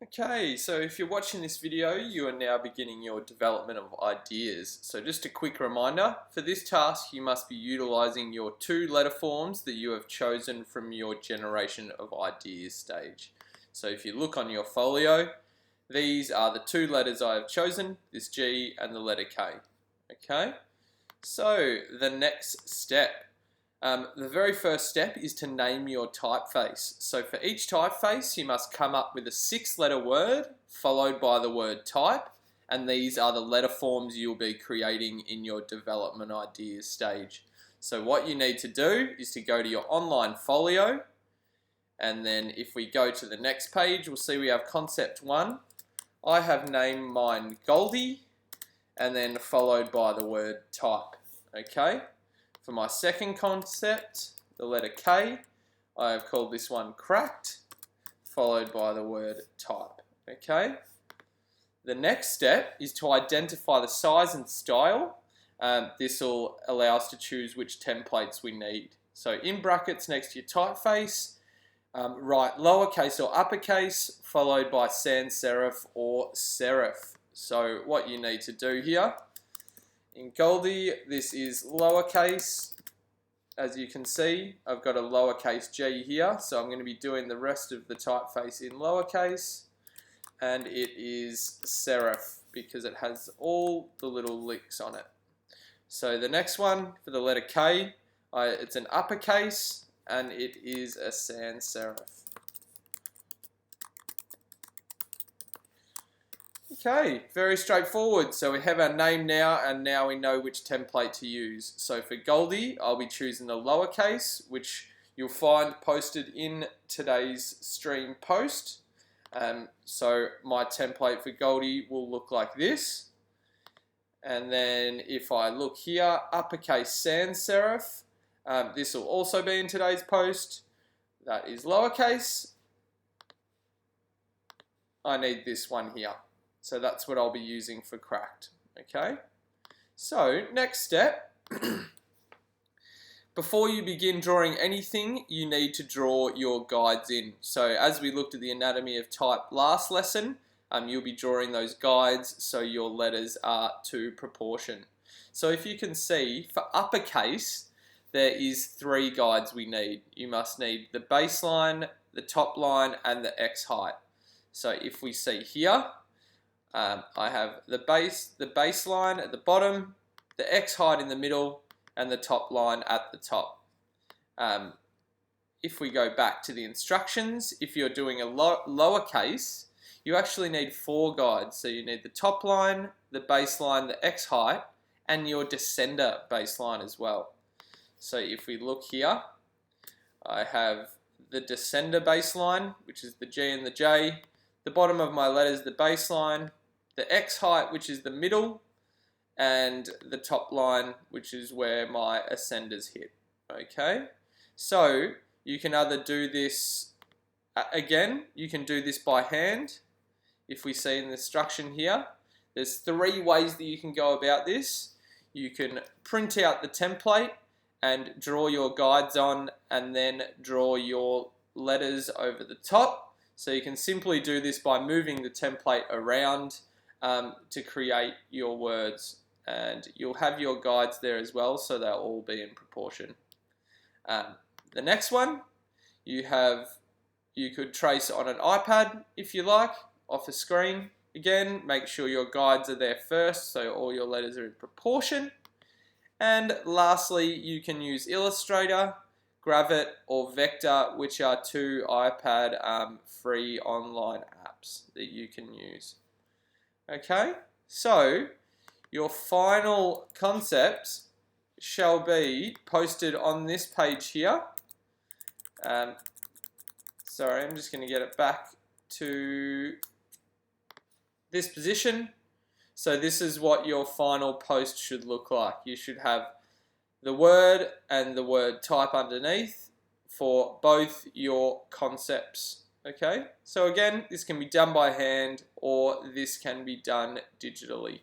Okay, so if you're watching this video, you are now beginning your development of ideas. So just a quick reminder, for this task you must be utilizing your two letter forms that you have chosen from your generation of ideas stage. So if you look on your folio, these are the two letters I have chosen, this G and the letter K. Okay, so the next step. The very first step is to name your typeface. So for each typeface, you must come up with a 6-letter word followed by the word type, and these are the letter forms you'll be creating in your development ideas stage. So what you need to do is to go to your online folio, and then if we go to the next page, we'll see we have concept 1. I have named mine Goldie, and then followed by the word type. Okay. For my second concept, the letter K, I have called this one cracked, followed by the word type. Okay. The next step is to identify the size and style. This will allow us to choose which templates we need. So in brackets next to your typeface, write lowercase or uppercase, followed by sans serif or serif. So what you need to do here, in Goldie, this is lowercase. As you can see, I've got a lowercase g here, so I'm going to be doing the rest of the typeface in lowercase, and it is serif because it has all the little licks on it. So the next one, for the letter K, it's an uppercase, and it is a sans serif. Okay, very straightforward. So we have our name now, and now we know which template to use. So for Goldie, I'll be choosing the lowercase, which you'll find posted in today's stream post. So my template for Goldie will look like this. And then if I look here, uppercase sans serif, this will also be in today's post. That is lowercase. I need this one here. So that's what I'll be using for cracked. Okay. So next step, before you begin drawing anything, you need to draw your guides in. So as we looked at the anatomy of type last lesson, you'll be drawing those guides so your letters are to proportion. So if you can see, for uppercase, there is 3 guides we need. You must need the baseline, the top line, and the X height. So if we see here, I have the baseline at the bottom, the X height in the middle, and the top line at the top. If we go back to the instructions, if you're doing a lowercase, you actually need 4 guides. So you need the top line, the baseline, the X height, and your descender baseline as well. So if we look here, I have the descender baseline, which is the G and the J. The bottom of my letter is the baseline, the X height, which is the middle, and the top line, which is where my ascenders hit. Okay, so you can either do this, again, you can do this by hand. If we see in the instruction here, there's 3 ways that you can go about this. You can print out the template and draw your guides on, and then draw your letters over the top. So you can simply do this by moving the template around to create your words, and you'll have your guides there as well, so they'll all be in proportion. The next one, you could trace on an iPad if you like, off a screen. Again, make sure your guides are there first, so all your letters are in proportion. And lastly, you can use Illustrator, Gravit, or Vector, which are 2 iPad free online apps that you can use. Okay, so your final concept shall be posted on this page here. Sorry, I'm just going to get it back to this position. So this is what your final post should look like. You should have the word and the word type underneath for both your concepts. Okay, so again, this can be done by hand or this can be done digitally.